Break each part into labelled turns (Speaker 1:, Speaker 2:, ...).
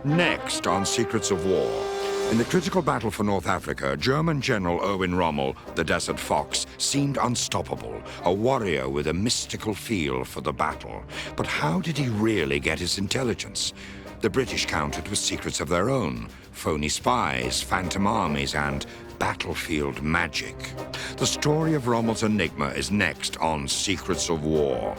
Speaker 1: Next on Secrets of War. In the critical battle for North Africa, German General Erwin Rommel, the Desert Fox, seemed unstoppable, a warrior with a mystical feel for the battle. But how did he really get his intelligence? The British countered with secrets of their own, phony spies, phantom armies, and battlefield magic. The story of Rommel's enigma is next on Secrets of War.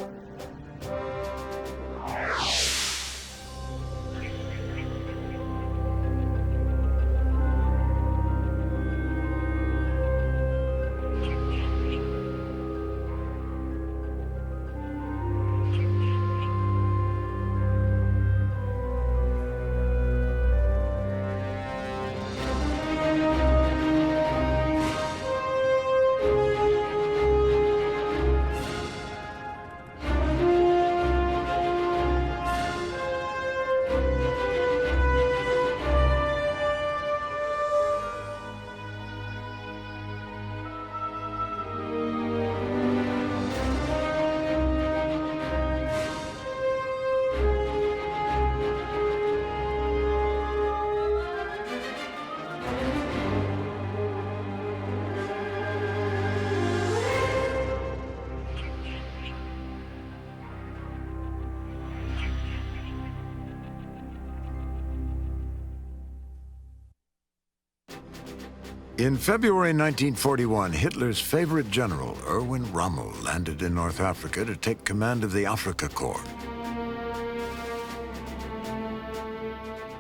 Speaker 2: In February 1941, Hitler's favorite general, Erwin Rommel, landed in North Africa to take command of the Afrika Korps.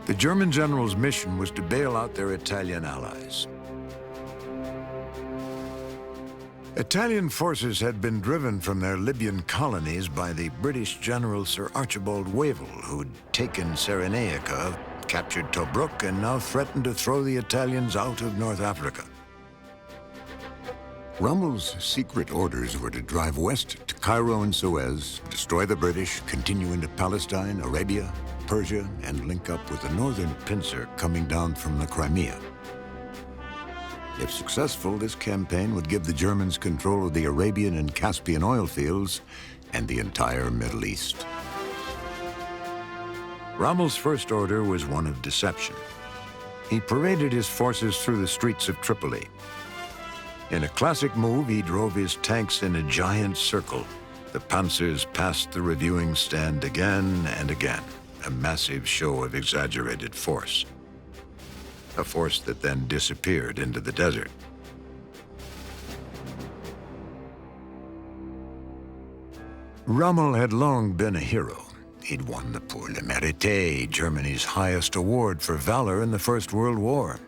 Speaker 2: The German general's mission was to bail out their Italian allies. Italian forces had been driven from their Libyan colonies by the British General Sir Archibald Wavell, who'd taken Cyrenaica, captured Tobruk, and now threatened to throw the Italians out of North Africa. Rommel's secret orders were to drive west to Cairo and Suez, destroy the British, continue into Palestine, Arabia, Persia, and link up with the northern pincer coming down from the Crimea. If successful, this campaign would give the Germans control of the Arabian and Caspian oil fields and the entire Middle East. Rommel's first order was one of deception. He paraded his forces through the streets of Tripoli. In a classic move, he drove his tanks in a giant circle. The panzers passed the reviewing stand again and again, a massive show of exaggerated force. A force that then disappeared into the desert. Rommel had long been a hero. He'd won the Pour le Mérite, Germany's highest award for valor in the First World War.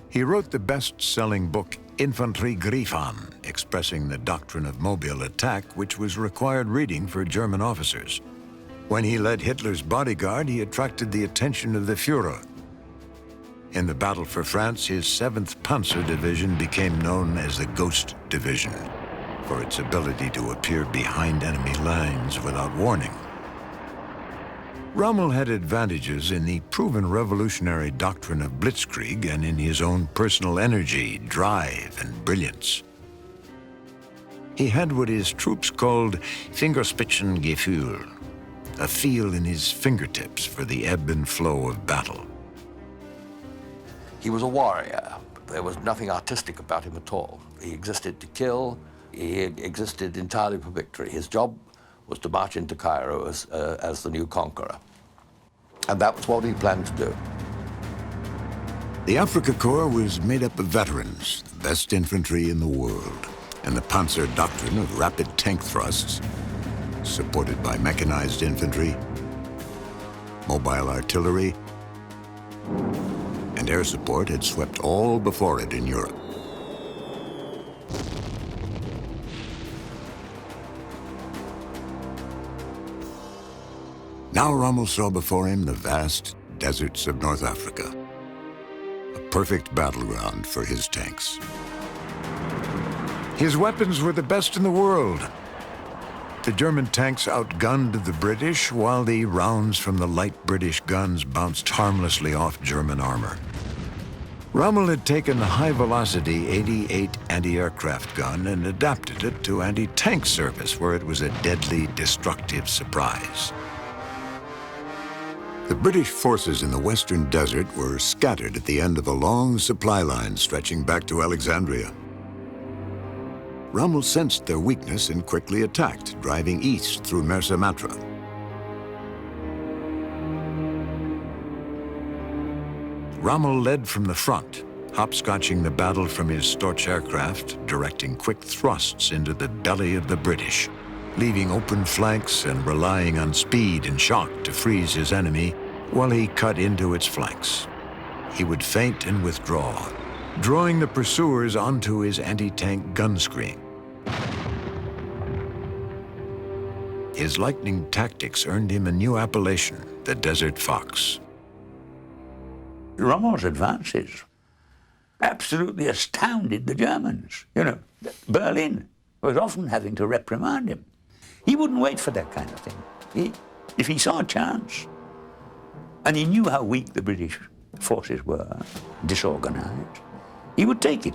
Speaker 2: He wrote the best-selling book Infanterie Griffon, expressing the doctrine of mobile attack, which was required reading for German officers. When he led Hitler's bodyguard, he attracted the attention of the Führer. In the battle for France, his 7th Panzer Division became known as the Ghost Division for its ability to appear behind enemy lines without warning. Rommel had advantages in the proven revolutionary doctrine of blitzkrieg and in his own personal energy, drive, and brilliance. He had what his troops called Fingerspitzengefühl, a feel in his fingertips for the ebb and flow of battle.
Speaker 3: He was a warrior. There was nothing artistic about him at all. He existed to kill. He existed entirely for victory. His job was to march into Cairo as the new conqueror. And that was what he planned to do.
Speaker 2: The Afrika Korps was made up of veterans, the best infantry in the world, and the Panzer doctrine of rapid tank thrusts, supported by mechanized infantry, mobile artillery, and air support had swept all before it in Europe. Now Rommel saw before him the vast deserts of North Africa, a perfect battleground for his tanks. His weapons were the best in the world. The German tanks outgunned the British, while the rounds from the light British guns bounced harmlessly off German armor. Rommel had taken the high-velocity 88 anti-aircraft gun and adapted it to anti-tank service, where it was a deadly, destructive surprise. The British forces in the western desert were scattered at the end of a long supply line stretching back to Alexandria. Rommel sensed their weakness and quickly attacked, driving east through Mersa Matra. Rommel led from the front, hopscotching the battle from his Storch aircraft, directing quick thrusts into the belly of the British, leaving open flanks and relying on speed and shock to freeze his enemy while he cut into its flanks. He would feint and withdraw, drawing the pursuers onto his anti-tank gun screen. His lightning tactics earned him a new appellation, the Desert Fox.
Speaker 4: Rommel's advances absolutely astounded the Germans. You know, Berlin was often having to reprimand him. He wouldn't wait for that kind of thing. If he saw a chance, and he knew how weak the British forces were, disorganized, he would take it.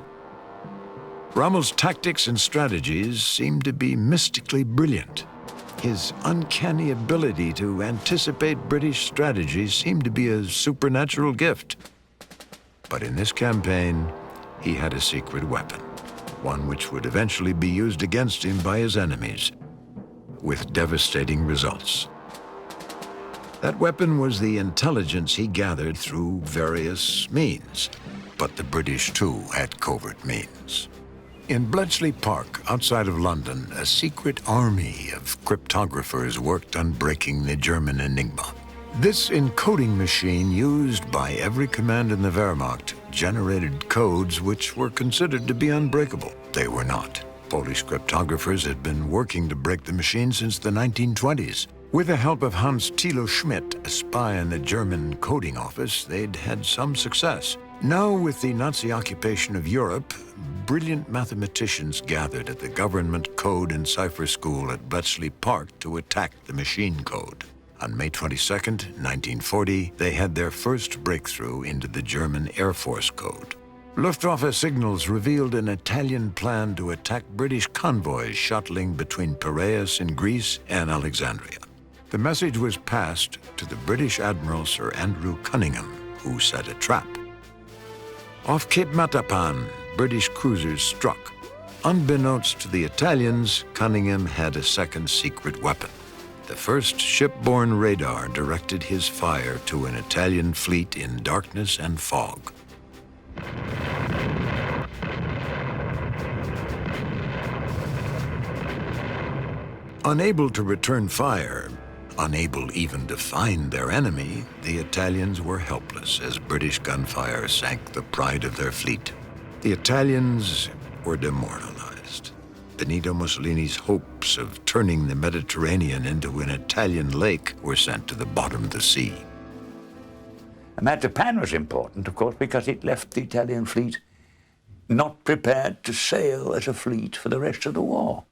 Speaker 2: Rommel's tactics and strategies seemed to be mystically brilliant. His uncanny ability to anticipate British strategies seemed to be a supernatural gift. But in this campaign, he had a secret weapon, one which would eventually be used against him by his enemies, with devastating results. That weapon was the intelligence he gathered through various means, but the British too had covert means. In Bletchley Park, outside of London, a secret army of cryptographers worked on breaking the German Enigma. This encoding machine, used by every command in the Wehrmacht, generated codes which were considered to be unbreakable. They were not. Polish cryptographers had been working to break the machine since the 1920s. With the help of Hans Thilo Schmidt, a spy in the German coding office, they'd had some success. Now, with the Nazi occupation of Europe, brilliant mathematicians gathered at the Government Code and Cipher School at Bletchley Park to attack the machine code. On May 22nd, 1940, they had their first breakthrough into the German Air Force Code. Luftwaffe signals revealed an Italian plan to attack British convoys shuttling between Piraeus in Greece and Alexandria. The message was passed to the British Admiral Sir Andrew Cunningham, who set a trap. Off Cape Matapan, British cruisers struck. Unbeknownst to the Italians, Cunningham had a second secret weapon. The first shipborne radar directed his fire to an Italian fleet in darkness and fog. Unable to return fire, unable even to find their enemy, the Italians were helpless as British gunfire sank the pride of their fleet. The Italians were demoralized. Benito Mussolini's hopes of turning the Mediterranean into an Italian lake were sent to the bottom of the sea.
Speaker 4: Matapan was important, of course, because it left the Italian fleet not prepared to sail as a fleet for the rest of the war.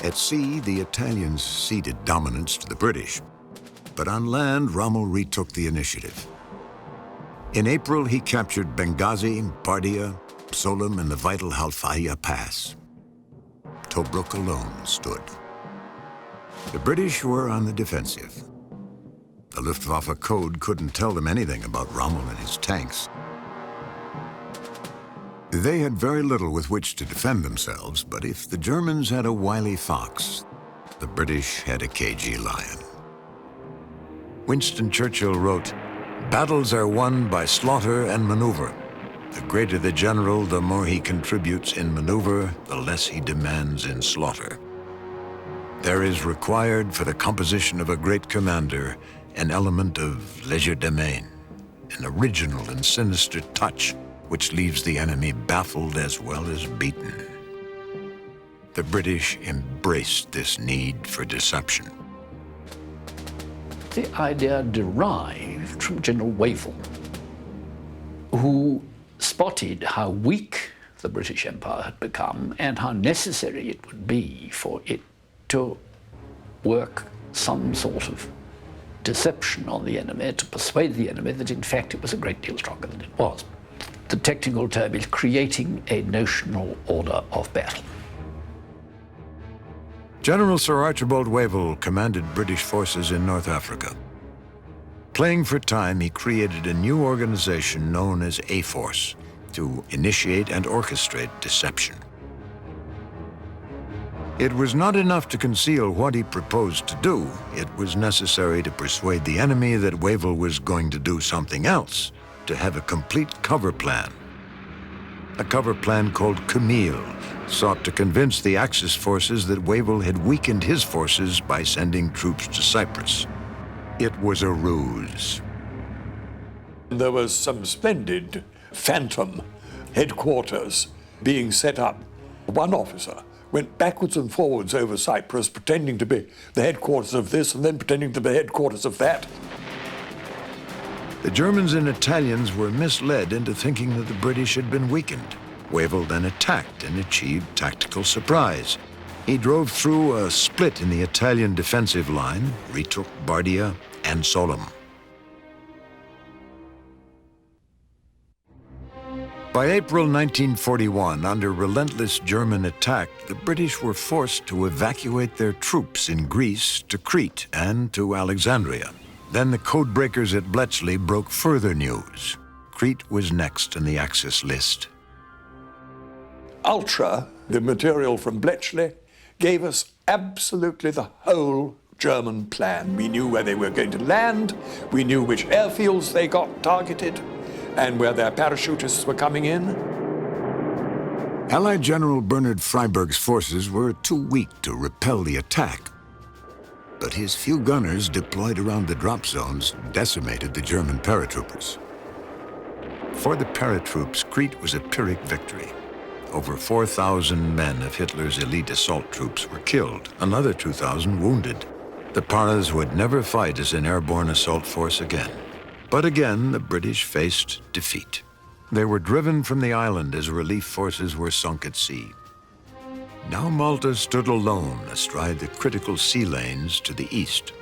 Speaker 2: At sea, the Italians ceded dominance to the British, but on land, Rommel retook the initiative. In April, he captured Benghazi, Bardia, Solom, and the vital Halfaya Pass. Tobruk alone stood. The British were on the defensive. The Luftwaffe code couldn't tell them anything about Rommel and his tanks. They had very little with which to defend themselves, but if the Germans had a wily fox, the British had a cagey lion. Winston Churchill wrote, "Battles are won by slaughter and maneuver. The greater the general, the more he contributes in maneuver, the less he demands in slaughter. There is required for the composition of a great commander an element of legerdemain, an original and sinister touch which leaves the enemy baffled as well as beaten." The British embraced this need for deception.
Speaker 5: The idea derived from General Wavell, who spotted how weak the British Empire had become and how necessary it would be for it to work some sort of deception on the enemy, to persuade the enemy that in fact it was a great deal stronger than it was. The technical term is creating a notional order of battle.
Speaker 2: General Sir Archibald Wavell commanded British forces in North Africa. Playing for time, he created a new organization known as A-Force to initiate and orchestrate deception. It was not enough to conceal what he proposed to do. It was necessary to persuade the enemy that Wavell was going to do something else, to have a complete cover plan. A cover plan called Camille sought to convince the Axis forces that Wavell had weakened his forces by sending troops to Cyprus. It was a ruse.
Speaker 6: There was some splendid phantom headquarters being set up. One officer went backwards and forwards over Cyprus, pretending to be the headquarters of this and then pretending to be the headquarters of that.
Speaker 2: The Germans and Italians were misled into thinking that the British had been weakened. Wavell then attacked and achieved tactical surprise. He drove through a split in the Italian defensive line, retook Bardia and Solom. By April 1941, under relentless German attack, the British were forced to evacuate their troops in Greece to Crete and to Alexandria. Then the codebreakers at Bletchley broke further news. Crete was next in the Axis list.
Speaker 6: Ultra, the material from Bletchley, gave us absolutely the whole German plan. We knew where they were going to land, we knew which airfields they got targeted, and where their parachutists were coming in.
Speaker 2: Allied General Bernhard Freiberg's forces were too weak to repel the attack, but his few gunners deployed around the drop zones decimated the German paratroopers. For the paratroops, Crete was a Pyrrhic victory. Over 4,000 men of Hitler's elite assault troops were killed, another 2,000 wounded. The Paras would never fight as an airborne assault force again. But again, the British faced defeat. They were driven from the island as relief forces were sunk at sea. Now Malta stood alone astride the critical sea lanes to the east.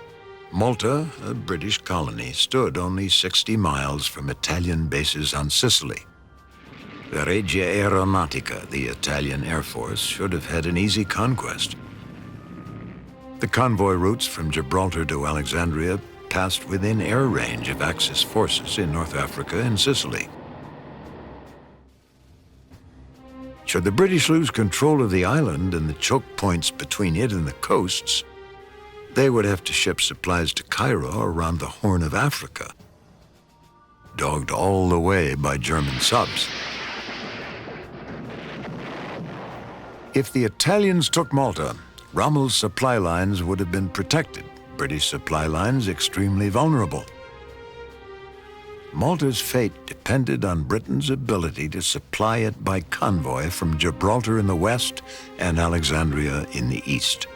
Speaker 2: Malta, a British colony, stood only 60 miles from Italian bases on Sicily. The Regia Aeronautica, the Italian Air Force, should have had an easy conquest. The convoy routes from Gibraltar to Alexandria passed within air range of Axis forces in North Africa and Sicily. Should the British lose control of the island and the choke points between it and the coasts, they would have to ship supplies to Cairo around the Horn of Africa, dogged all the way by German subs. If the Italians took Malta, Rommel's supply lines would have been protected, British supply lines extremely vulnerable. Malta's fate depended on Britain's ability to supply it by convoy from Gibraltar in the west and Alexandria in the east.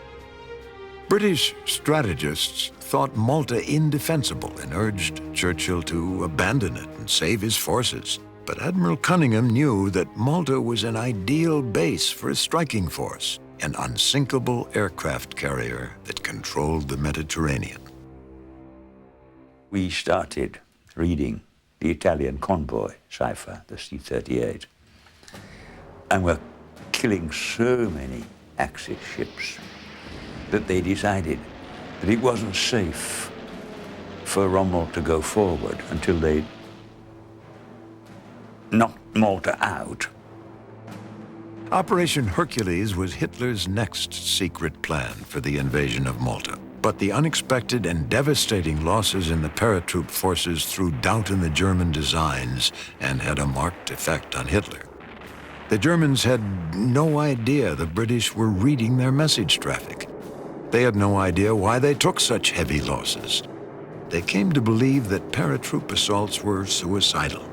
Speaker 2: British strategists thought Malta indefensible and urged Churchill to abandon it and save his forces. But Admiral Cunningham knew that Malta was an ideal base for a striking force, an unsinkable aircraft carrier that controlled the Mediterranean.
Speaker 4: We started reading the Italian convoy cipher, the C-38, and were killing so many Axis ships that they decided that it wasn't safe for Rommel to go forward until they knocked Malta out.
Speaker 2: Operation Hercules was Hitler's next secret plan for the invasion of Malta. But the unexpected and devastating losses in the paratroop forces threw doubt in the German designs and had a marked effect on Hitler. The Germans had no idea the British were reading their message traffic. They had no idea why they took such heavy losses. They came to believe that paratroop assaults were suicidal.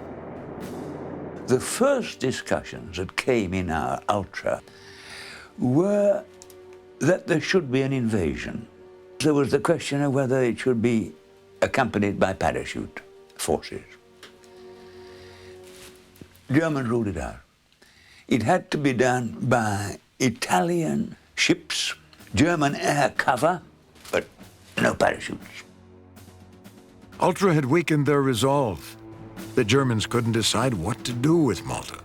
Speaker 4: The first discussions that came in our Ultra were that there should be an invasion. There was the question of whether it should be accompanied by parachute forces. Germans ruled it out. It had to be done by Italian ships, German air cover, but no parachutes.
Speaker 2: Ultra had weakened their resolve. The Germans couldn't decide what to do with Malta,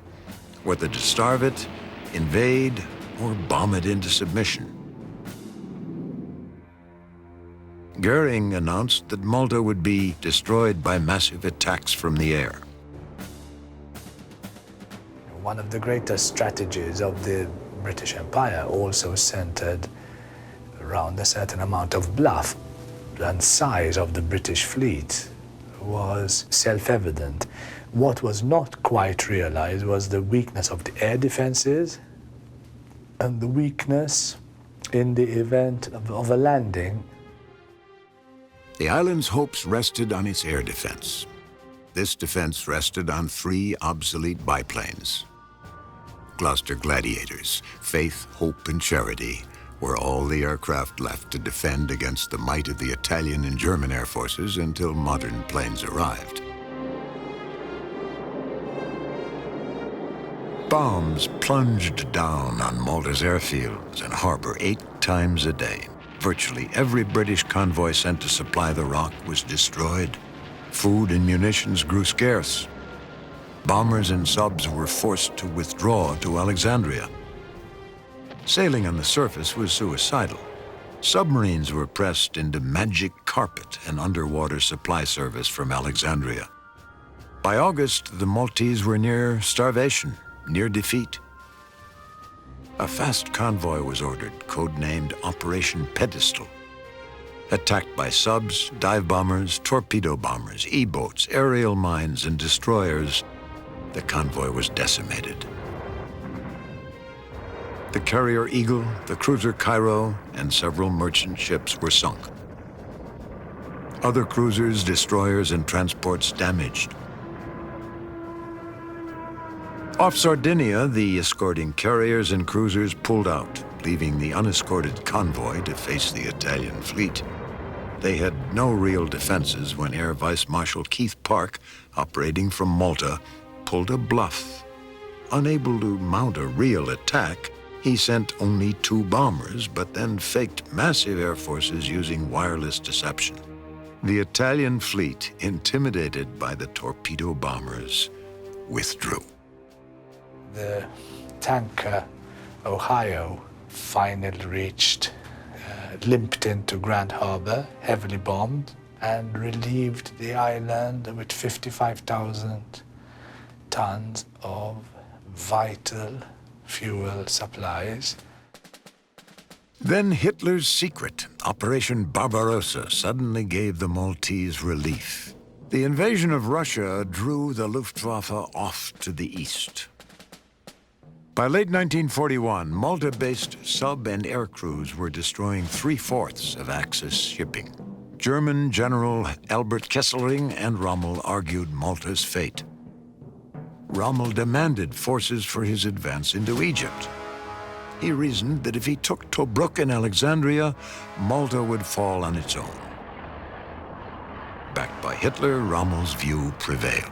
Speaker 2: whether to starve it, invade, or bomb it into submission. Goering announced that Malta would be destroyed by massive attacks from the air.
Speaker 7: One of the greatest strategies of the British Empire also centered around a certain amount of bluff, and size of the British fleet was self-evident. What was not quite realized was the weakness of the air defenses and the weakness in the event of a landing.
Speaker 2: The island's hopes rested on its air defense. This defense rested on 3 obsolete biplanes. Gloucester Gladiators, Faith, Hope, and Charity were all the aircraft left to defend against the might of the Italian and German air forces until modern planes arrived. Bombs plunged down on Malta's airfields and harbor 8 times a day. Virtually every British convoy sent to supply the rock was destroyed. Food and munitions grew scarce. Bombers and subs were forced to withdraw to Alexandria. Sailing on the surface was suicidal. Submarines were pressed into magic carpet and underwater supply service from Alexandria. By August, the Maltese were near starvation, near defeat. A fast convoy was ordered, codenamed Operation Pedestal. Attacked by subs, dive bombers, torpedo bombers, E-boats, aerial mines, and destroyers, the convoy was decimated. The carrier Eagle, the cruiser Cairo, and several merchant ships were sunk. Other cruisers, destroyers, and transports damaged. Off Sardinia, the escorting carriers and cruisers pulled out, leaving the unescorted convoy to face the Italian fleet. They had no real defenses when Air Vice Marshal Keith Park, operating from Malta, pulled a bluff. Unable to mount a real attack, he sent only 2 bombers, but then faked massive air forces using wireless deception. The Italian fleet, intimidated by the torpedo bombers, withdrew.
Speaker 7: The tanker Ohio finally limped into Grand Harbor, heavily bombed, and relieved the island with 55,000 tons of vital fuel supplies.
Speaker 2: Then Hitler's secret, Operation Barbarossa, suddenly gave the Maltese relief. The invasion of Russia drew the Luftwaffe off to the east. By late 1941, Malta-based sub and air crews were destroying 3/4 of Axis shipping. German General Albert Kesselring and Rommel argued Malta's fate. Rommel demanded forces for his advance into Egypt. He reasoned that if he took Tobruk and Alexandria, Malta would fall on its own. Backed by Hitler, Rommel's view prevailed.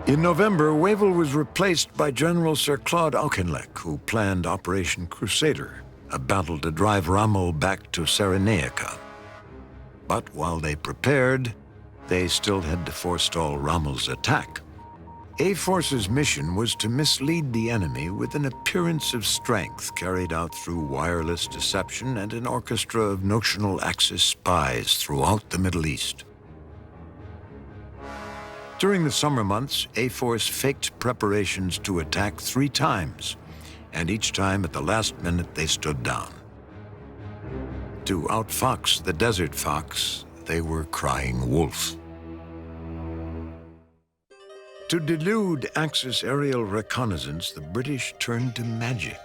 Speaker 2: In November, Wavell was replaced by General Sir Claude Auchinleck, who planned Operation Crusader, a battle to drive Rommel back to Cyrenaica. But while they prepared, they still had to forestall Rommel's attack. A-Force's mission was to mislead the enemy with an appearance of strength carried out through wireless deception and an orchestra of notional Axis spies throughout the Middle East. During the summer months, A-Force faked preparations to attack 3 times, and each time at the last minute they stood down. To outfox the desert fox, they were crying wolf. To delude Axis aerial reconnaissance, the British turned to magic.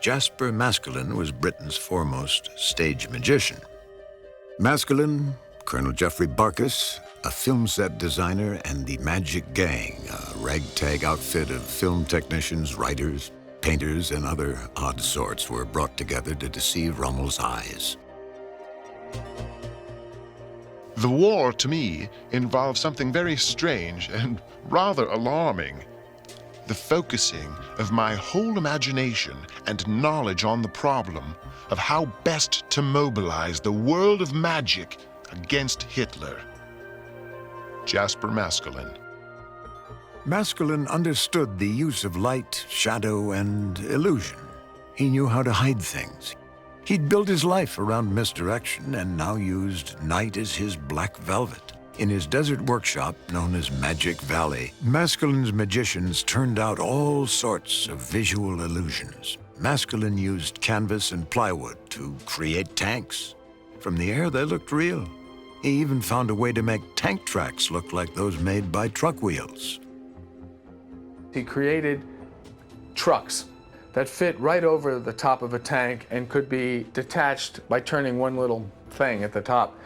Speaker 2: Jasper Maskelyne was Britain's foremost stage magician. Maskelyne, Colonel Geoffrey Barkis, a film set designer, and the Magic Gang, a ragtag outfit of film technicians, writers, painters, and other odd sorts were brought together to deceive Rommel's eyes.
Speaker 8: The war, to me, involves something very strange and rather alarming. The focusing of my whole imagination and knowledge on the problem of how best to mobilize the world of magic against Hitler. Jasper Maskelyne.
Speaker 2: Maskelyne understood the use of light, shadow, and illusion. He knew how to hide things. He'd built his life around misdirection and now used night as his black velvet. In his desert workshop, known as Magic Valley, Maskelyne's magicians turned out all sorts of visual illusions. Maskelyne used canvas and plywood to create tanks. From the air, they looked real. He even found a way to make tank tracks look like those made by truck wheels.
Speaker 9: He created trucks that fit right over the top of a tank and could be detached by turning one little thing at the top.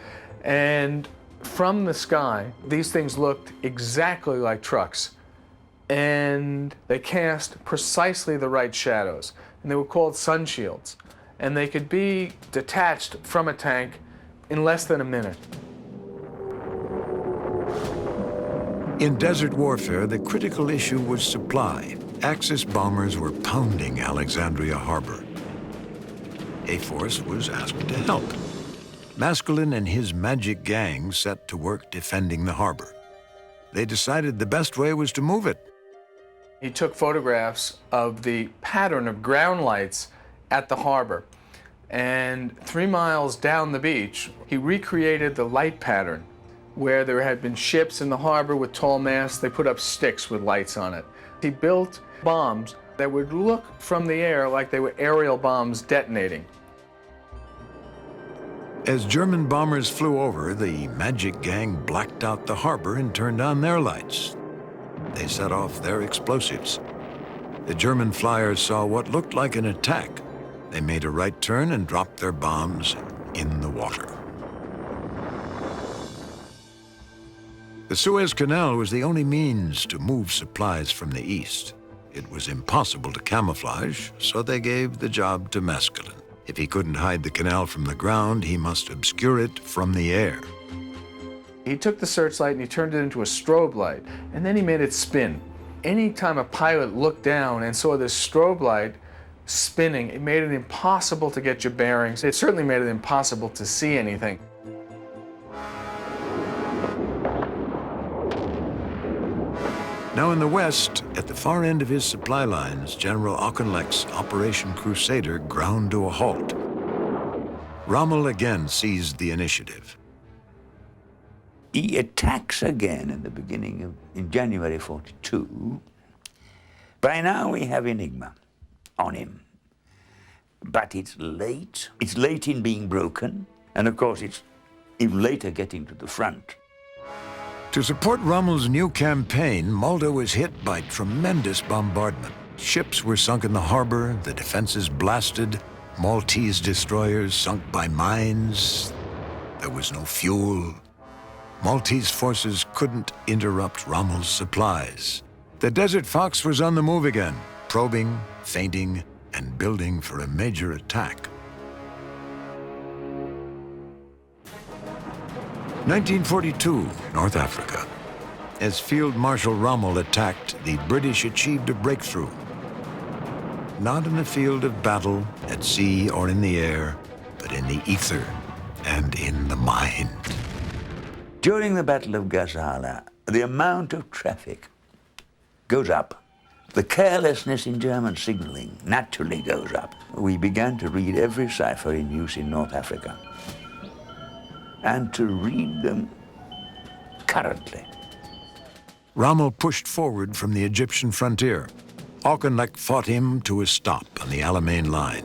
Speaker 9: And from the sky, these things looked exactly like trucks. And they cast precisely the right shadows. And they were called sun shields. And they could be detached from a tank in less than a minute.
Speaker 2: In desert warfare, the critical issue was supply. Axis bombers were pounding Alexandria harbor. A force was asked to help. Maskelyne and his magic gang set to work defending the harbor. They decided the best way was to move it.
Speaker 9: He took photographs of the pattern of ground lights at the harbor. And 3 miles down the beach, he recreated the light pattern where there had been ships in the harbor with tall masts. They put up sticks with lights on it. He built bombs that would look from the air like they were aerial bombs detonating.
Speaker 2: As German bombers flew over, the magic gang blacked out the harbor and turned on their lights. They set off their explosives. The German flyers saw what looked like an attack. They made a right turn and dropped their bombs in the water. The Suez Canal was the only means to move supplies from the east. It was impossible to camouflage, so they gave the job to Maskelyne. If he couldn't hide the canal from the ground, he must obscure it from the air.
Speaker 9: He took the searchlight and he turned it into a strobe light, and then he made it spin. Anytime a pilot looked down and saw this strobe light spinning, it made it impossible to get your bearings. It certainly made it impossible to see anything.
Speaker 2: Now in the west, at the far end of his supply lines, General Auchinleck's Operation Crusader ground to a halt. Rommel again seized the initiative.
Speaker 4: He attacks again in January 42. By now we have Enigma on him. But it's late. It's late in being broken. And of course it's even later getting to the front.
Speaker 2: To support Rommel's new campaign, Malta was hit by tremendous bombardment. Ships were sunk in the harbor, the defenses blasted, Maltese destroyers sunk by mines. There was no fuel. Maltese forces couldn't interrupt Rommel's supplies. The Desert Fox was on the move again, probing, feinting, and building for a major attack. 1942, North Africa. As Field Marshal Rommel attacked, the British achieved a breakthrough. Not in the field of battle, at sea or in the air, but in the ether and in the mind.
Speaker 4: During the Battle of Gazala, the amount of traffic goes up. The carelessness in German signaling naturally goes up. We began to read every cipher in use in North Africa, and to read them currently.
Speaker 2: Rommel pushed forward from the Egyptian frontier. Auchinleck fought him to a stop on the Alamein line.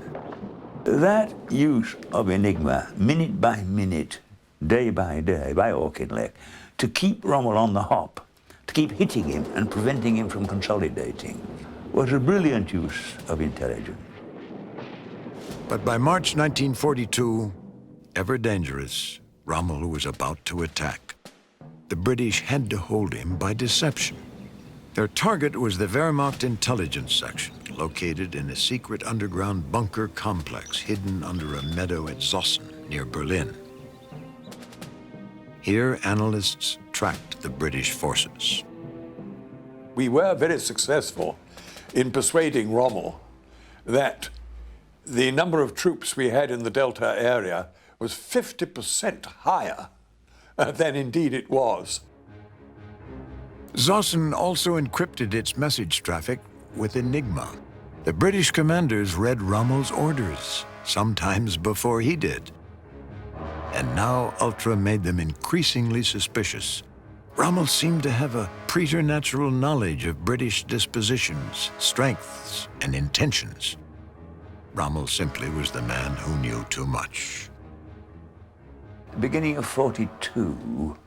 Speaker 4: That use of Enigma, minute by minute, day by day, by Auchinleck, to keep Rommel on the hop, to keep hitting him and preventing him from consolidating, was a brilliant use of intelligence.
Speaker 2: But by March 1942, ever dangerous, Rommel was about to attack. The British had to hold him by deception. Their target was the Wehrmacht intelligence section, located in a secret underground bunker complex hidden under a meadow at Zossen, near Berlin. Here, analysts tracked the British forces.
Speaker 6: We were very successful in persuading Rommel that the number of troops we had in the Delta area was 50% higher than indeed it was.
Speaker 2: Zossen also encrypted its message traffic with Enigma. The British commanders read Rommel's orders, sometimes before he did. And now Ultra made them increasingly suspicious. Rommel seemed to have a preternatural knowledge of British dispositions, strengths, and intentions. Rommel simply was the man who knew too much.
Speaker 4: Beginning of 42,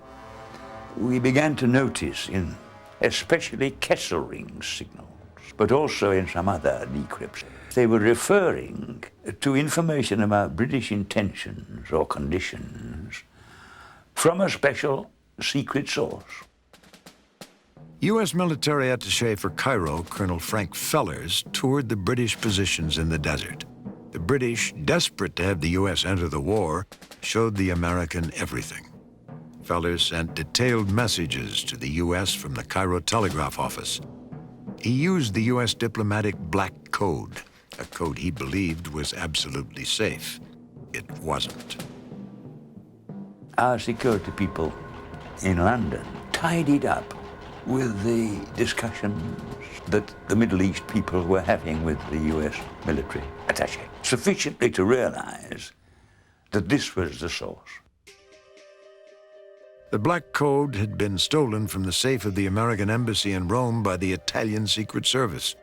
Speaker 4: we began to notice in especially Kesselring signals, but also in some other decrypts, they were referring to information about British intentions or conditions from a special secret source.
Speaker 2: U.S. military attaché for Cairo, Colonel Frank Fellers, toured the British positions in the desert. The British, desperate to have the U.S. enter the war, showed the American everything. Fellers sent detailed messages to the U.S. from the Cairo telegraph office. He used the U.S. diplomatic black code, a code he believed was absolutely safe. It wasn't.
Speaker 4: Our security people in London tied it up with the discussions that the Middle East people were having with the US military attaché, sufficiently to realize that this was the source.
Speaker 2: The black code had been stolen from the safe of the American embassy in Rome by the Italian Secret Service.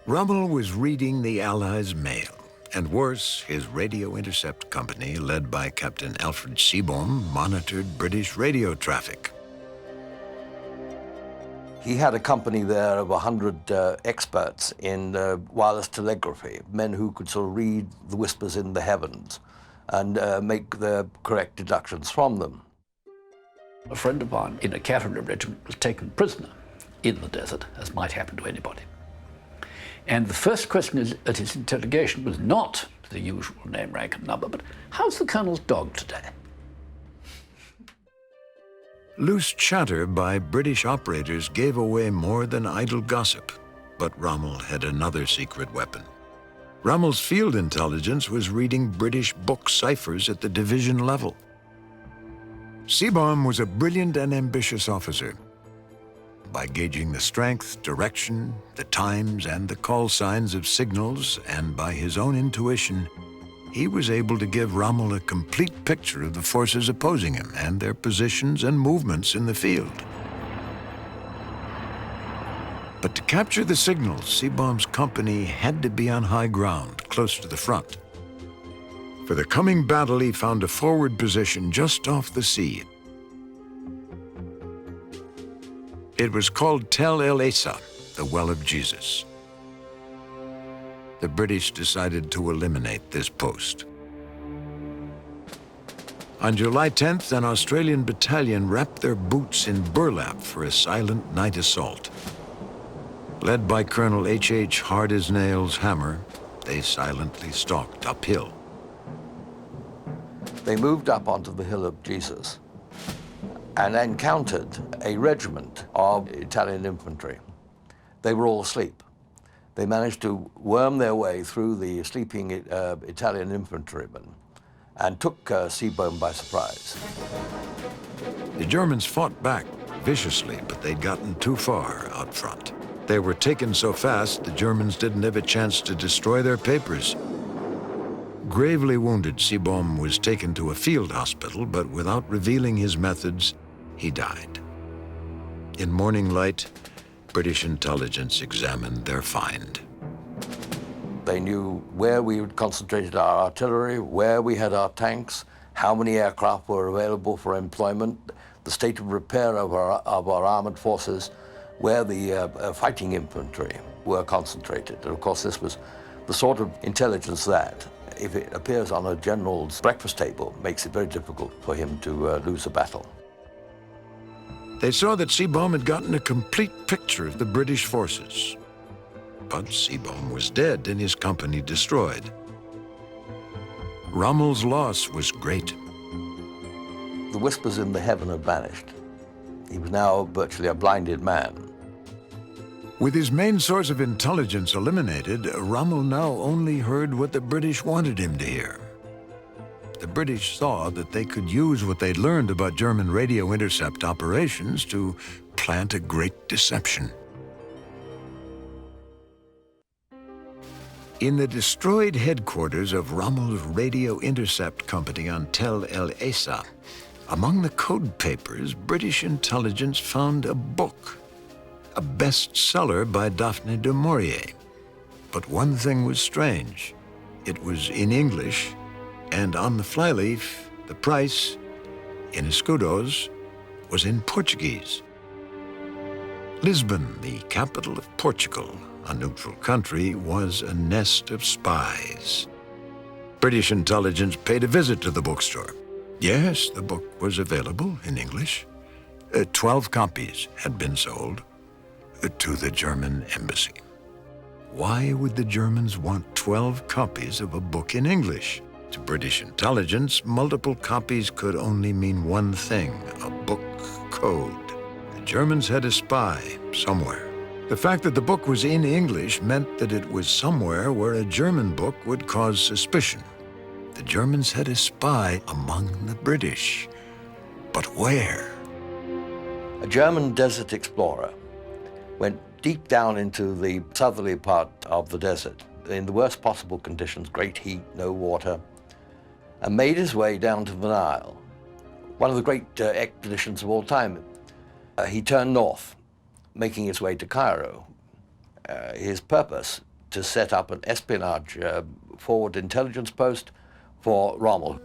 Speaker 2: Rommel was reading the Allies' mail. And worse, his radio intercept company, led by Captain Alfred Seebohm, monitored British radio traffic.
Speaker 3: He had a company there of 100 experts in wireless telegraphy, men who could sort of read the whispers in the heavens and make the correct deductions from them.
Speaker 5: A friend of mine in a cavalry regiment was taken prisoner in the desert, as might happen to anybody. And the first question at his interrogation was not the usual name, rank, and number, but how's the colonel's dog today?
Speaker 2: Loose chatter by British operators gave away more than idle gossip, but Rommel had another secret weapon. Rommel's field intelligence was reading British book ciphers at the division level. Seebohm was a brilliant and ambitious officer. By gauging the strength, direction, the times, and the call signs of signals, and by his own intuition, he was able to give Rommel a complete picture of the forces opposing him and their positions and movements in the field. But to capture the signals, Seebohm's company had to be on high ground, close to the front. For the coming battle, he found a forward position just off the sea. It was called Tel El Esa, the Well of Jesus. The British decided to eliminate this post. On July 10th, an Australian battalion wrapped their boots in burlap for a silent night assault. Led by Colonel H.H. Hard-as-Nails Hammer, they silently stalked uphill.
Speaker 3: They moved up onto the Hill of Jesus and encountered a regiment of Italian infantry. They were all asleep. They managed to worm their way through the sleeping Italian infantrymen and took Seebohm by surprise.
Speaker 2: The Germans fought back viciously, but they'd gotten too far out front. They were taken so fast, the Germans didn't have a chance to destroy their papers. Gravely wounded, Seebohm was taken to a field hospital, but without revealing his methods, he died. In morning light, British intelligence examined their find.
Speaker 3: They knew where we had concentrated our artillery, where we had our tanks, how many aircraft were available for employment, the state of repair of our armored forces, where the fighting infantry were concentrated. And of course, this was the sort of intelligence that, if it appears on a general's breakfast table, makes it very difficult for him to lose a battle.
Speaker 2: They saw that Seebohm had gotten a complete picture of the British forces. But Seebohm was dead and his company destroyed. Rommel's loss was great.
Speaker 3: The whispers in the heaven had vanished. He was now virtually a blinded man.
Speaker 2: With his main source of intelligence eliminated, Rommel now only heard what the British wanted him to hear. The British saw that they could use what they'd learned about German radio intercept operations to plant a great deception. In the destroyed headquarters of Rommel's radio intercept company on Tel El Esa, among the code papers, British intelligence found a book, a bestseller by Daphne du Maurier. But one thing was strange. It was in English, and on the flyleaf, the price, in escudos, was in Portuguese. Lisbon, the capital of Portugal, a neutral country, was a nest of spies. British intelligence paid a visit to the bookstore. Yes, the book was available in English. 12 copies had been sold to the German embassy. Why would the Germans want 12 copies of a book in English? To British intelligence, multiple copies could only mean one thing: a book code. The Germans had a spy somewhere. The fact that the book was in English meant that it was somewhere where a German book would cause suspicion. The Germans had a spy among the British. But where?
Speaker 3: A German desert explorer went deep down into the southerly part of the desert, in the worst possible conditions, great heat, no water, and made his way down to the Nile, one of the great expeditions of all time. He turned north, making his way to Cairo. His purpose, to set up an espionage forward intelligence post for Rommel.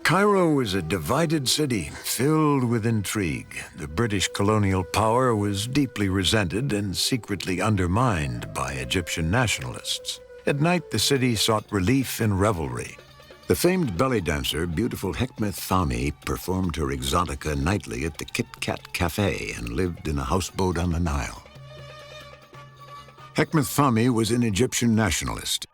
Speaker 2: Cairo was a divided city filled with intrigue. The British colonial power was deeply resented and secretly undermined by Egyptian nationalists. At night, the city sought relief in revelry. The famed belly dancer, beautiful Hekmet Fahmy, performed her exotica nightly at the Kit Kat Cafe and lived in a houseboat on the Nile. Hekmet Fahmy was an Egyptian nationalist.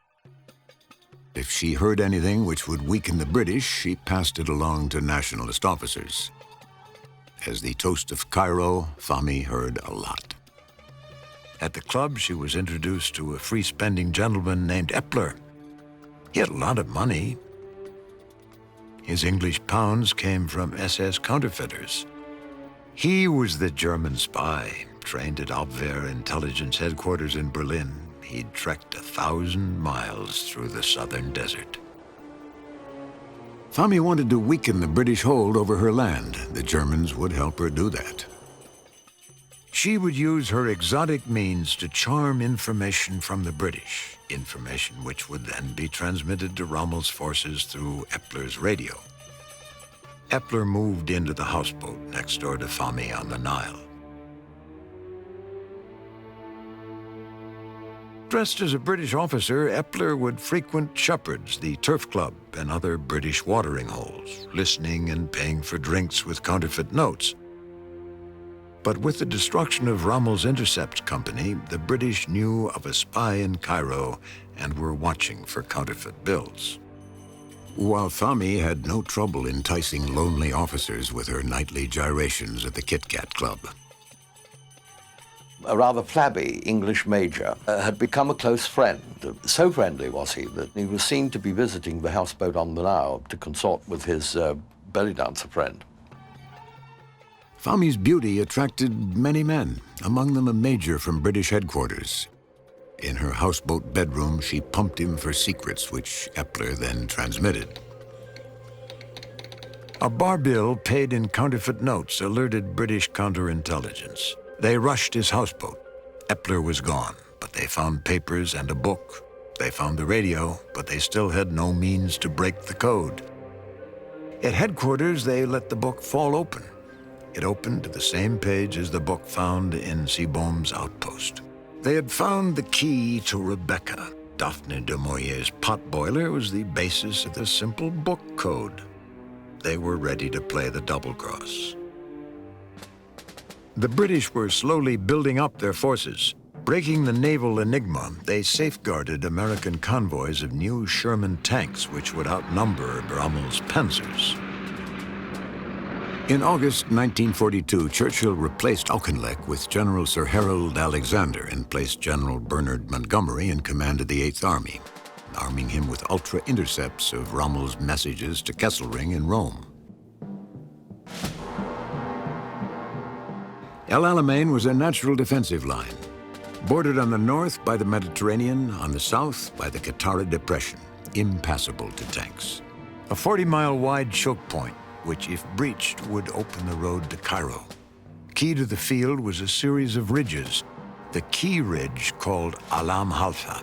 Speaker 2: If she heard anything which would weaken the British, she passed it along to nationalist officers. As the toast of Cairo, Fahmy heard a lot. At the club, she was introduced to a free-spending gentleman named Epler. He had a lot of money. His English pounds came from SS counterfeiters. He was the German spy, trained at Abwehr intelligence headquarters in Berlin. He'd trekked 1,000 miles through the southern desert. Fahmy wanted to weaken the British hold over her land. The Germans would help her do that. She would use her exotic means to charm information from the British, information which would then be transmitted to Rommel's forces through Epler's radio. Epler moved into the houseboat next door to Fahmy on the Nile. Dressed as a British officer, Epler would frequent Shepherd's, the turf club, and other British watering holes, listening and paying for drinks with counterfeit notes. But with the destruction of Rommel's intercept company, the British knew of a spy in Cairo and were watching for counterfeit bills. While Fahmy had no trouble enticing lonely officers with her nightly gyrations at the Kit Kat Club.
Speaker 3: A rather flabby English major had become a close friend. So friendly was he that he was seen to be visiting the houseboat on the Nile to consort with his belly dancer friend.
Speaker 2: Fahmy's beauty attracted many men, among them a major from British headquarters. In her houseboat bedroom, she pumped him for secrets, which Epler then transmitted. A bar bill paid in counterfeit notes alerted British counterintelligence. They rushed his houseboat. Epler was gone, but they found papers and a book. They found the radio, but they still had no means to break the code. At headquarters, they let the book fall open. It opened to the same page as the book found in Seabohm's outpost. They had found the key to Rebecca. Daphne du Maurier's potboiler was the basis of the simple book code. They were ready to play the double cross. The British were slowly building up their forces. Breaking the naval enigma, they safeguarded American convoys of new Sherman tanks which would outnumber Rommel's panzers. In August 1942, Churchill replaced Auchinleck with General Sir Harold Alexander and placed General Bernard Montgomery in command of the 8th Army, arming him with ultra-intercepts of Rommel's messages to Kesselring in Rome. El Alamein was a natural defensive line. Bordered on the north by the Mediterranean, on the south by the Qattara Depression, impassable to tanks. A 40-mile wide choke point, which, if breached, would open the road to Cairo. Key to the field was a series of ridges, the key ridge called Alam Halfa.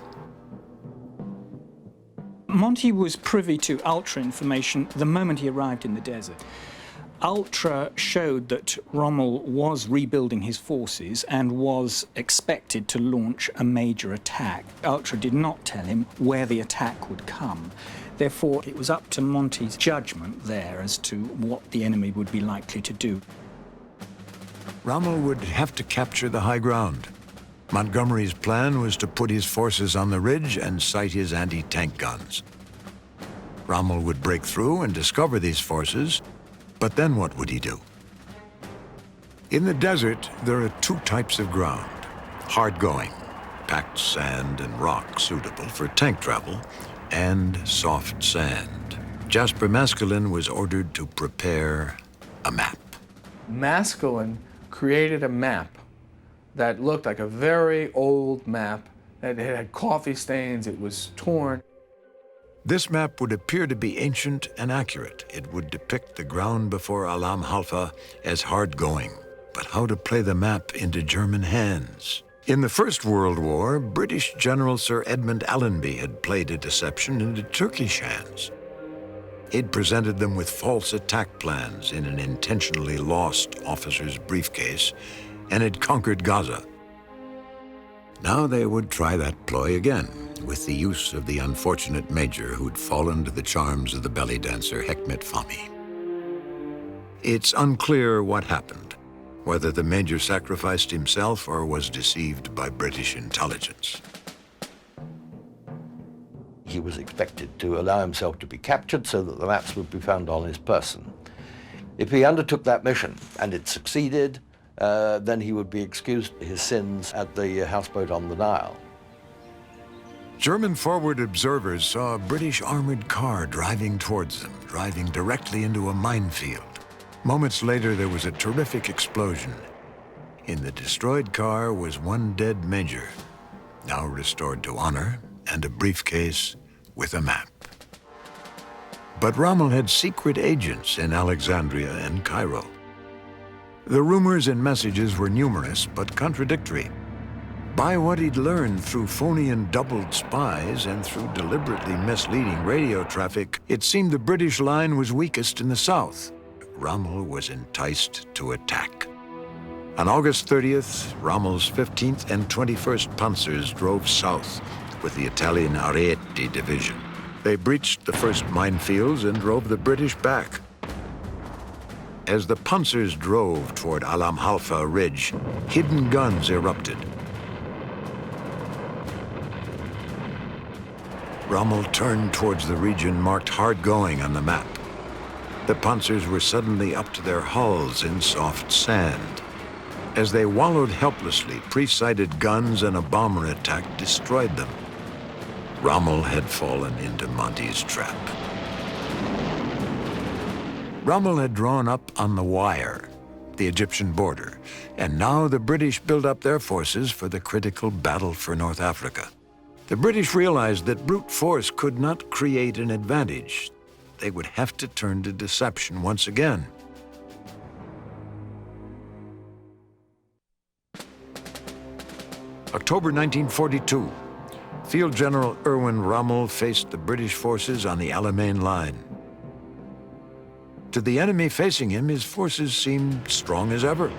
Speaker 10: Monty was privy to Ultra information the moment he arrived in the desert. Ultra showed that Rommel was rebuilding his forces and was expected to launch a major attack. Ultra did not tell him where the attack would come. Therefore, it was up to Monty's judgment there as to what the enemy would be likely to do.
Speaker 2: Rommel would have to capture the high ground. Montgomery's plan was to put his forces on the ridge and sight his anti-tank guns. Rommel would break through and discover these forces, but then what would he do? In the desert, there are two types of ground: hard going, packed sand and rock suitable for tank travel, and soft sand. Jasper Maskelyne was ordered to prepare a map.
Speaker 9: Maskelyne created a map that looked like a very old map. It had coffee stains, it was torn.
Speaker 2: This map would appear to be ancient and accurate. It would depict the ground before Alam Halfa as hard going. But how to play the map into German hands? In the First World War, British General Sir Edmund Allenby had played a deception into Turkish hands. He'd presented them with false attack plans in an intentionally lost officer's briefcase and had conquered Gaza. Now they would try that ploy again, with the use of the unfortunate major who'd fallen to the charms of the belly dancer Hekmet Fahmy. It's unclear what happened, whether the major sacrificed himself or was deceived by British intelligence.
Speaker 3: He was expected to allow himself to be captured so that the maps would be found on his person. If he undertook that mission and it succeeded, then he would be excused his sins at the houseboat on the Nile.
Speaker 2: German forward observers saw a British armored car driving towards them, driving directly into a minefield. Moments later, there was a terrific explosion. In the destroyed car was one dead major, now restored to honor, and a briefcase with a map. But Rommel had secret agents in Alexandria and Cairo. The rumors and messages were numerous but contradictory. By what he'd learned through phony and doubled spies and through deliberately misleading radio traffic, it seemed the British line was weakest in the south. Rommel was enticed to attack. On August 30th, Rommel's 15th and 21st Panzers drove south with the Italian Ariete Division. They breached the first minefields and drove the British back. As the Panzers drove toward Alam Halfa Ridge, hidden guns erupted. Rommel turned towards the region marked hard going on the map. The Panzers were suddenly up to their hulls in soft sand. As they wallowed helplessly, pre-sighted guns and a bomber attack destroyed them. Rommel had fallen into Monty's trap. Rommel had drawn up on the Wire, the Egyptian border, and now the British built up their forces for the critical battle for North Africa. The British realized that brute force could not create an advantage. They would have to turn to deception once again. October 1942, Field General Erwin Rommel faced the British forces on the Alamein line. To the enemy facing him, his forces seemed strong as ever.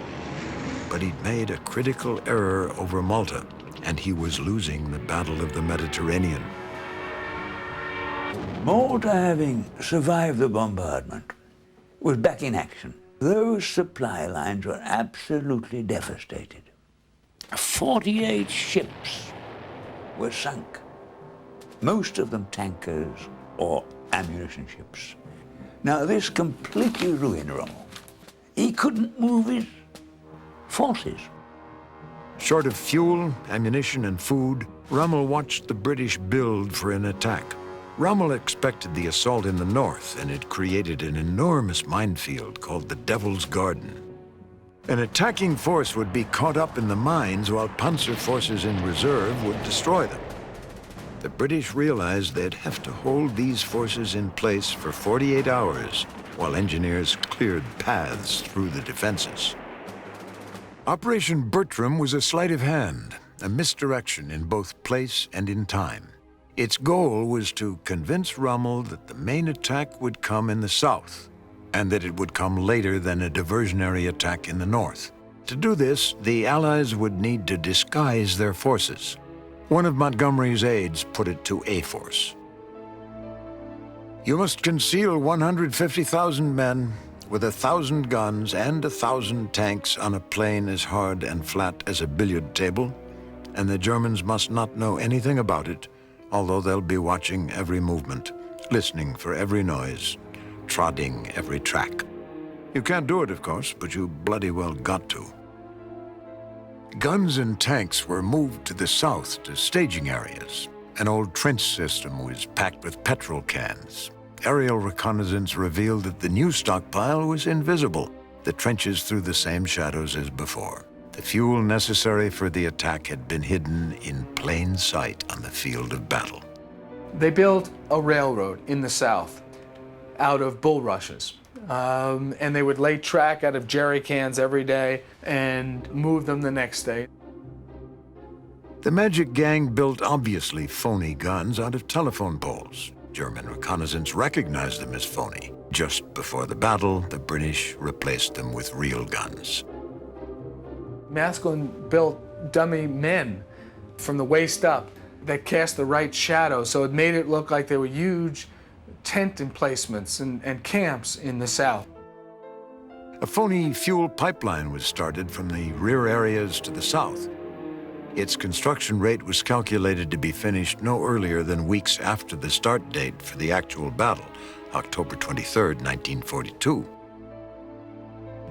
Speaker 2: But he'd made a critical error over Malta, and he was losing the Battle of the Mediterranean.
Speaker 4: Malta, having survived the bombardment, was back in action. Those supply lines were absolutely devastated. 48 ships were sunk, most of them tankers or ammunition ships. Now, this completely ruined Rommel. He couldn't move his forces.
Speaker 2: Short of fuel, ammunition, and food, Rommel watched the British build for an attack. Rommel expected the assault in the north, and it created an enormous minefield called the Devil's Garden. An attacking force would be caught up in the mines while panzer forces in reserve would destroy them. The British realized they'd have to hold these forces in place for 48 hours while engineers cleared paths through the defenses. Operation Bertram was a sleight of hand, a misdirection in both place and in time. Its goal was to convince Rommel that the main attack would come in the south, and that it would come later than a diversionary attack in the north. To do this, the Allies would need to disguise their forces. One of Montgomery's aides put it to A Force. You must conceal 150,000 men with 1,000 guns and 1,000 tanks on a plain as hard and flat as a billiard table, and the Germans must not know anything about it, although they'll be watching every movement, listening for every noise, trodding every track. You can't do it, of course, but you bloody well got to. Guns and tanks were moved to the south to staging areas. An old trench system was packed with petrol cans. Aerial reconnaissance revealed that the new stockpile was invisible. The trenches threw the same shadows as before. The fuel necessary for the attack had been hidden in plain sight on the field of battle.
Speaker 9: They built a railroad in the south out of bulrushes. And they would lay track out of jerry cans every day and move them the next day.
Speaker 2: The Magic Gang built obviously phony guns out of telephone poles. German reconnaissance recognized them as phony. Just before the battle, the British replaced them with real guns.
Speaker 9: Maskelyne built dummy men from the waist up that cast the right shadow, so it made it look like there were huge tent emplacements and camps in the south.
Speaker 2: A phony fuel pipeline was started from the rear areas to the south. Its construction rate was calculated to be finished no earlier than weeks after the start date for the actual battle, October 23, 1942.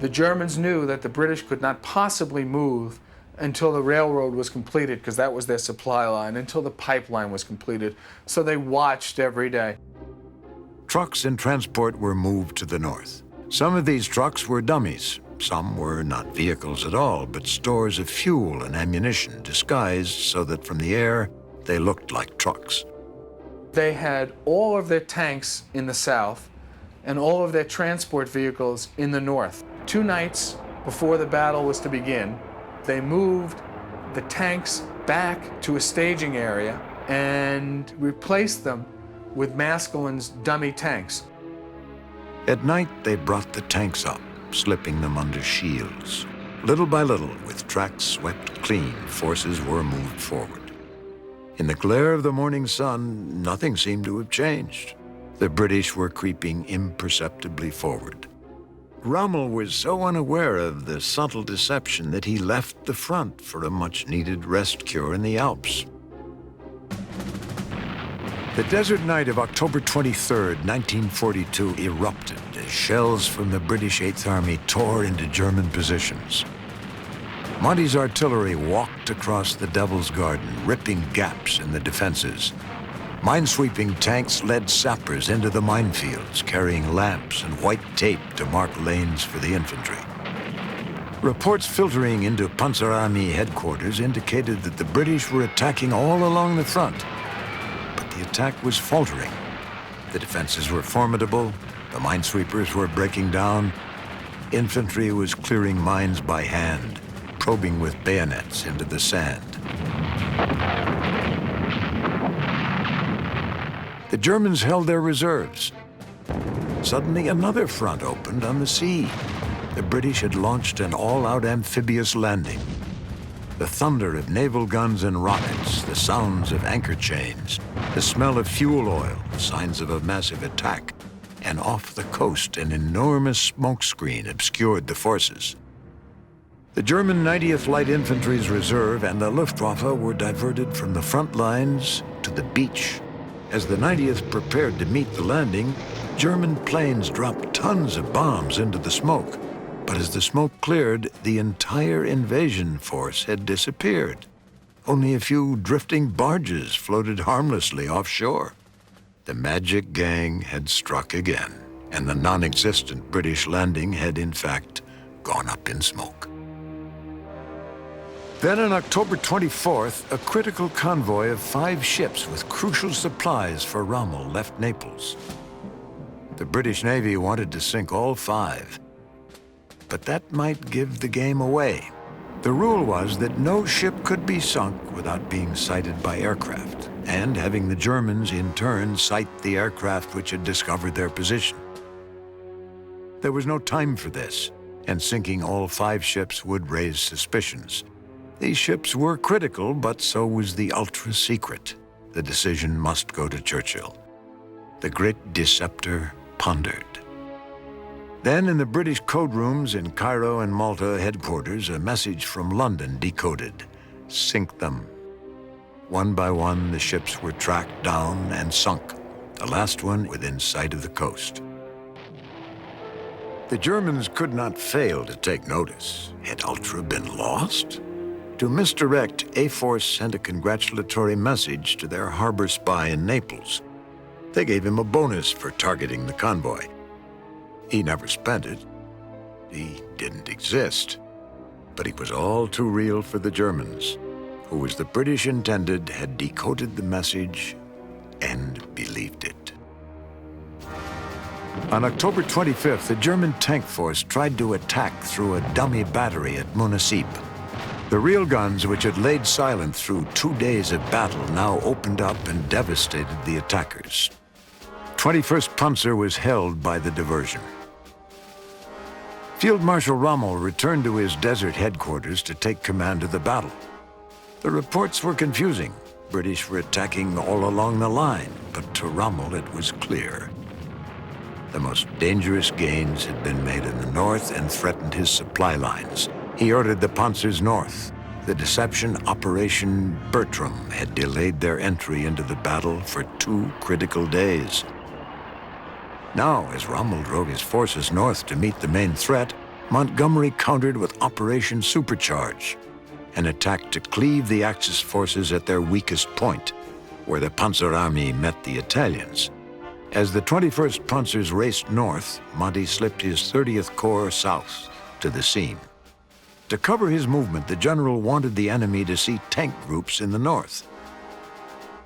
Speaker 9: The Germans knew that the British could not possibly move until the railroad was completed, because that was their supply line, until the pipeline was completed. So they watched every day.
Speaker 2: Trucks and transport were moved to the north. Some of these trucks were dummies. Some were not vehicles at all, but stores of fuel and ammunition disguised so that from the air, they looked like trucks.
Speaker 9: They had all of their tanks in the south and all of their transport vehicles in the north. 2 nights before the battle was to begin, they moved the tanks back to a staging area and replaced them with Maskelyne's dummy tanks.
Speaker 2: At night, they brought the tanks up, slipping them under shields. Little by little, with tracks swept clean, forces were moved forward. In the glare of the morning sun, nothing seemed to have changed. The British were creeping imperceptibly forward. Rommel was so unaware of the subtle deception that he left the front for a much-needed rest cure in the Alps. The desert night of October 23, 1942 erupted as shells from the British 8th Army tore into German positions. Monty's artillery walked across the Devil's Garden, ripping gaps in the defenses. Minesweeping tanks led sappers into the minefields, carrying lamps and white tape to mark lanes for the infantry. Reports filtering into Panzerarmee headquarters indicated that the British were attacking all along the front. But the attack was faltering. The defenses were formidable, the minesweepers were breaking down, infantry was clearing mines by hand, probing with bayonets into the sand. The Germans held their reserves. Suddenly, another front opened on the sea. The British had launched an all-out amphibious landing. The thunder of naval guns and rockets, the sounds of anchor chains, the smell of fuel oil, signs of a massive attack, and off the coast, an enormous smoke screen obscured the forces. The German 90th Light Infantry's reserve and the Luftwaffe were diverted from the front lines to the beach. As the 90th prepared to meet the landing, German planes dropped tons of bombs into the smoke. But as the smoke cleared, the entire invasion force had disappeared. Only a few drifting barges floated harmlessly offshore. The Magic Gang had struck again, and the non-existent British landing had in fact gone up in smoke. Then on October 24th, a critical convoy of 5 ships with crucial supplies for Rommel left Naples. The British Navy wanted to sink all 5, but that might give the game away. The rule was that no ship could be sunk without being sighted by aircraft, and having the Germans in turn sight the aircraft which had discovered their position. There was no time for this, and sinking all 5 ships would raise suspicions. These ships were critical, but so was the ultra-secret. The decision must go to Churchill. The great deceptor pondered. Then in the British code rooms in Cairo and Malta headquarters, a message from London decoded. Sink them. One by one, the ships were tracked down and sunk, the last one within sight of the coast. The Germans could not fail to take notice. Had Ultra been lost? To misdirect, A-Force sent a congratulatory message to their harbor spy in Naples. They gave him a bonus for targeting the convoy. He never spent it. He didn't exist. But he was all too real for the Germans, who, as the British intended, had decoded the message and believed it. On October 25th, the German tank force tried to attack through a dummy battery at Munisip. The real guns, which had laid silent through 2 days of battle, now opened up and devastated the attackers. 21st Panzer was held by the diversion. Field Marshal Rommel returned to his desert headquarters to take command of the battle. The reports were confusing. British were attacking all along the line, but to Rommel it was clear. The most dangerous gains had been made in the north and threatened his supply lines. He ordered the panzers north. The deception Operation Bertram had delayed their entry into the battle for 2 critical days. Now, as Rommel drove his forces north to meet the main threat, Montgomery countered with Operation Supercharge, an attack to cleave the Axis forces at their weakest point, where the Panzer Army met the Italians. As the 21st Panzers raced north, Monty slipped his 30th Corps south to the seam. To cover his movement, the general wanted the enemy to see tank groups in the north.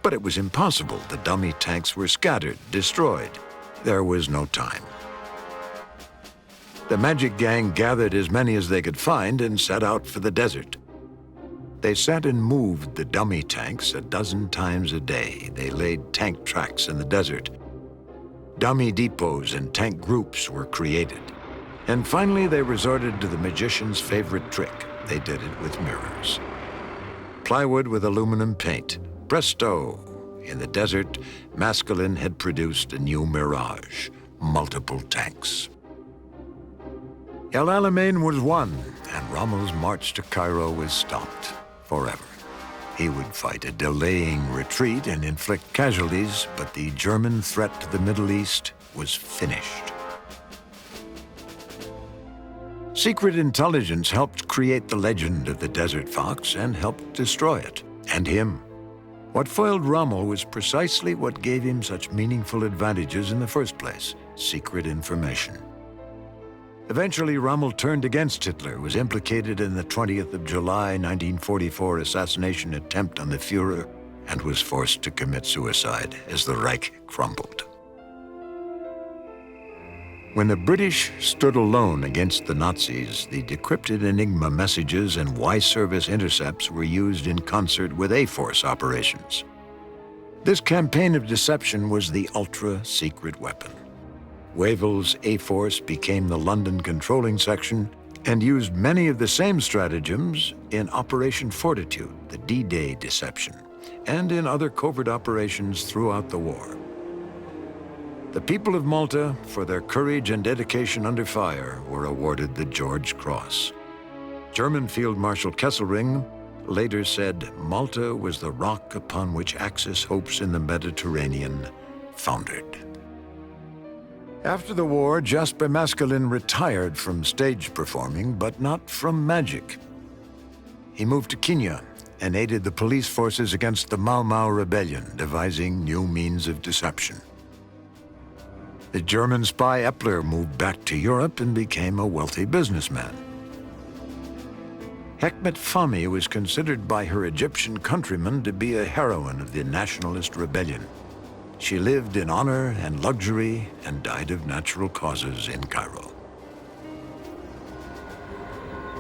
Speaker 2: But it was impossible. The dummy tanks were scattered, destroyed. There was no time. The Magic Gang gathered as many as they could find and set out for the desert. They sent and moved the dummy tanks 12 times a day. They laid tank tracks in the desert. Dummy depots and tank groups were created. And finally, they resorted to the magician's favorite trick. They did it with mirrors. Plywood with aluminum paint. Presto! In the desert, Maskelyne had produced a new mirage, multiple tanks. El Alamein was won, and Rommel's march to Cairo was stopped forever. He would fight a delaying retreat and inflict casualties, but the German threat to the Middle East was finished. Secret intelligence helped create the legend of the Desert Fox and helped destroy it, and him. What foiled Rommel was precisely what gave him such meaningful advantages in the first place: secret information. Eventually, Rommel turned against Hitler, was implicated in the 20th of July 1944 assassination attempt on the Führer, and was forced to commit suicide as the Reich crumbled. When the British stood alone against the Nazis, the decrypted Enigma messages and Y-service intercepts were used in concert with A-Force operations. This campaign of deception was the ultra-secret weapon. Wavell's A-Force became the London controlling section and used many of the same stratagems in Operation Fortitude, the D-Day deception, and in other covert operations throughout the war. The people of Malta, for their courage and dedication under fire, were awarded the George Cross. German Field Marshal Kesselring later said, "Malta was the rock upon which Axis hopes in the Mediterranean foundered." After the war, Jasper Maskelyne retired from stage performing, but not from magic. He moved to Kenya and aided the police forces against the Mau Mau rebellion, devising new means of deception. The German spy Epler moved back to Europe and became a wealthy businessman. Hekmet Fahmy was considered by her Egyptian countrymen to be a heroine of the nationalist rebellion. She lived in honor and luxury and died of natural causes in Cairo.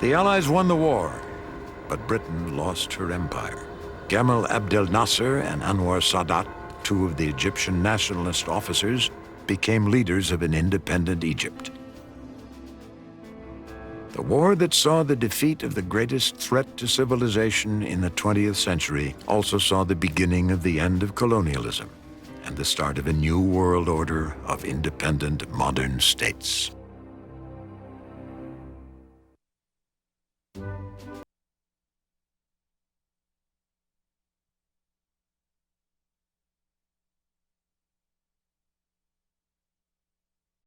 Speaker 2: The Allies won the war, but Britain lost her empire. Gamal Abdel Nasser and Anwar Sadat, two of the Egyptian nationalist officers, became leaders of an independent Egypt. The war that saw the defeat of the greatest threat to civilization in the 20th century also saw the beginning of the end of colonialism and the start of a new world order of independent modern states.